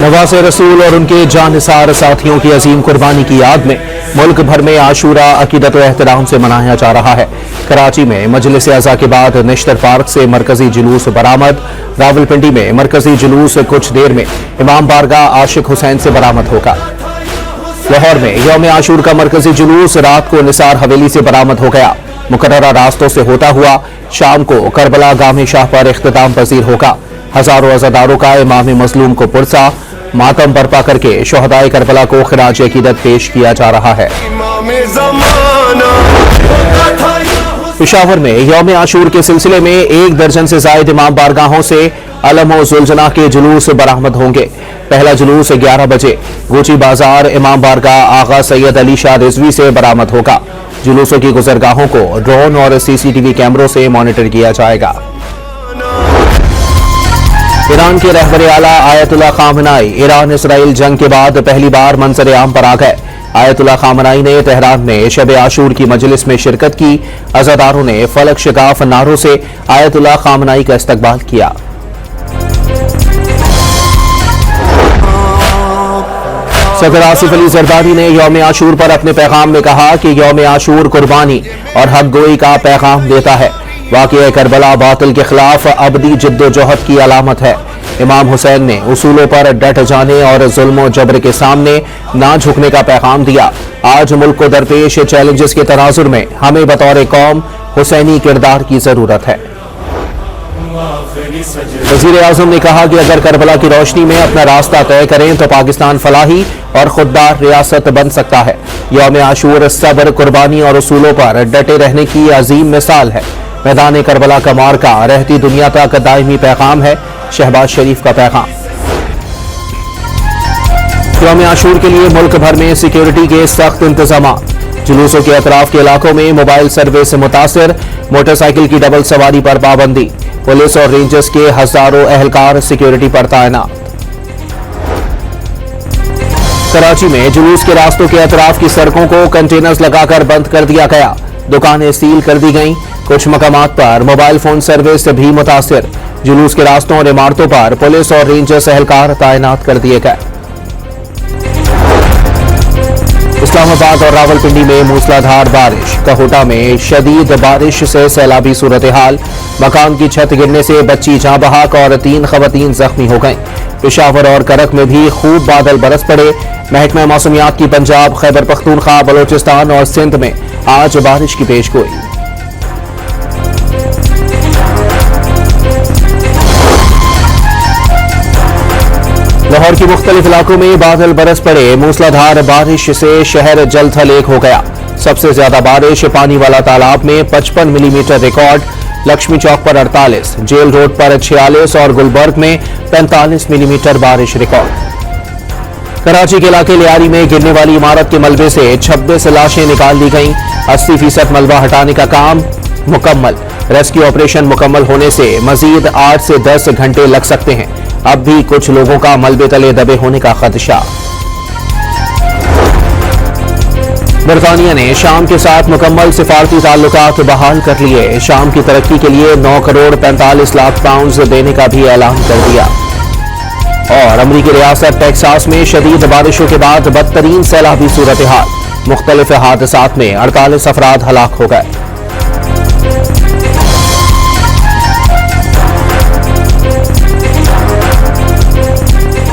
नवाज़ रसूल और उनके जानसार साथियों की अजीम कुर्बानी की याद में मुल्क भर में आशूरा अकीदत व एहतराम से मनाया जा रहा है। कराची में मजलिस अज़ा के बाद निश्तर पार्क से मरकजी जुलूस बरामद। रावलपिंडी में मरकजी जुलूस कुछ देर में इमाम बारगाह आशिक हुसैन से बरामद होगा। लाहौर में यौम आशूर का मरकजी जुलूस रात को निसार हवेली से बरामद हो गया। मुकर्ररा रास्तों से होता हुआ शाम को करबला गामे शाह पर इख्तिताम पजीर होगा। हजारों अज़ादारों का इमाम मजलूम को पुरसा मातम बर्पा करके शोहदाए करबला को खिराज अकीदत पेश किया जा रहा है। पेशावर में यौम आशूर के सिलसिले में 1 दर्जन से जायद इमाम बारगाहों से अलम व जुलजना के जुलूस बरामद होंगे। पहला जुलूस 11 बजे गोची बाजार इमाम बारगाह आगा सैयद अली शाह रिजवी से बरामद होगा। जुलूसों की गुजरगाहों को ड्रोन और CCTV कैमरों से मॉनिटर किया जाएगा। ईरान के रहबर आला आयतुल्लाह खामनाई ईरान इसराइल जंग के बाद पहली बार मंजर आम पर आ गए। आयतुल्लाह खामनाई ने तेहरान में शब आशूर की मजलिस में शिरकत की। अज़ादारों ने फलक शिगाफ नारों से आयतुल्लाह खामनाई का इस्तकबाल किया। सदर आसिफ अली जरदारी ने यौम आशूर पर अपने पैगाम में कहा कि यौम आशूर कुर्बानी और हक गोई का पैगाम देता है। वाक़या करबला बातिल के खिलाफ अबदी जिद्दोजहद की अलामत है। इमाम हुसैन ने उसूलों पर डट जाने और जुल्म व जबर के सामने ना झुकने का पैगाम दिया। आज मुल्क को दरपेश चैलेंजेस के तनाजुर में हमें बतौर कौम हुसैनी किरदार की जरूरत है। वज़ीर आज़म ने कहा कि अगर करबला की रोशनी में अपना रास्ता तय करें तो पाकिस्तान फलाही और खुददार रियासत बन सकता है। यौम आशूर सब्र, कुर्बानी और उसूलों पर डटे रहने की अजीम मिसाल है। मैदान करबला का मार्का रहती दुनिया तक दायमी पैगाम है। शहबाज शरीफ का पैगाम। यौम आशूर के लिए मुल्क भर में सिक्योरिटी के सख्त इंतजाम। जुलूसों के अतराफ के इलाकों में मोबाइल सर्विस मुतासिर। मोटरसाइकिल की डबल सवारी पर पाबंदी। पुलिस और रेंजर्स के हजारों एहलकार सिक्योरिटी पर तैनात। कराची में जुलूस के रास्तों के अतराफ की सड़कों को कंटेनर्स लगाकर बंद कर दिया गया। दुकानें सील कर दी गईं। कुछ मकामात पर मोबाइल फोन सर्विस भी मुतासिर। जुलूस के रास्तों और इमारतों पर पुलिस और रेंजर्स एहलकार तैनात कर दिए गए। इस्लामाबाद और रावलपिंडी में मूसलाधार बारिश। कहोटा में शदीद बारिश से सैलाबी सूरत हाल। मकान की छत गिरने से बच्ची जाँ बहक और 3 खवातीन जख्मी हो गईं। पेशावर और करक में भी खूब बादल बरस पड़े। महकमा मौसमियात की पंजाब, खैबर पख्तूनख्वा, बलोचिस्तान और सिंध में आज बारिश की पेशगोई। लाहौर के मुख्तलिफ इलाकों में बादल बरस पड़े। मूसलाधार बारिश से शहर जल थल एक हो गया। सबसे ज्यादा बारिश पानी वाला तालाब में 55 मिलीमीटर रिकॉर्ड। लक्ष्मी चौक पर 48, जेल रोड पर 46 और गुलबर्ग में 45 मिलीमीटर बारिश रिकॉर्ड। कराची के इलाके लियारी में गिरने वाली इमारत के मलबे से 26 लाशें निकाल ली गईं। 80% मलबा हटाने का काम मुकम्मल। रेस्क्यू ऑपरेशन मुकम्मल होने से मजीद 8 से 10 घंटे लग सकते हैं। अब भी कुछ लोगों का मलबे तले दबे होने का खदशा। बरतानिया ने शाम के साथ मुकम्मल सिफारती ताल्लुकात बहाल कर लिए। शाम की तरक्की के लिए 9 करोड़ 45 लाख पाउंड देने का भी ऐलान कर दिया। और अमरीकी रियासत टेक्सास में शदीद बारिशों के बाद बदतरीन सैलाबी सूरत हाल। मुख्तलिफ हादसात में 48 अफराद हलाक हो गए।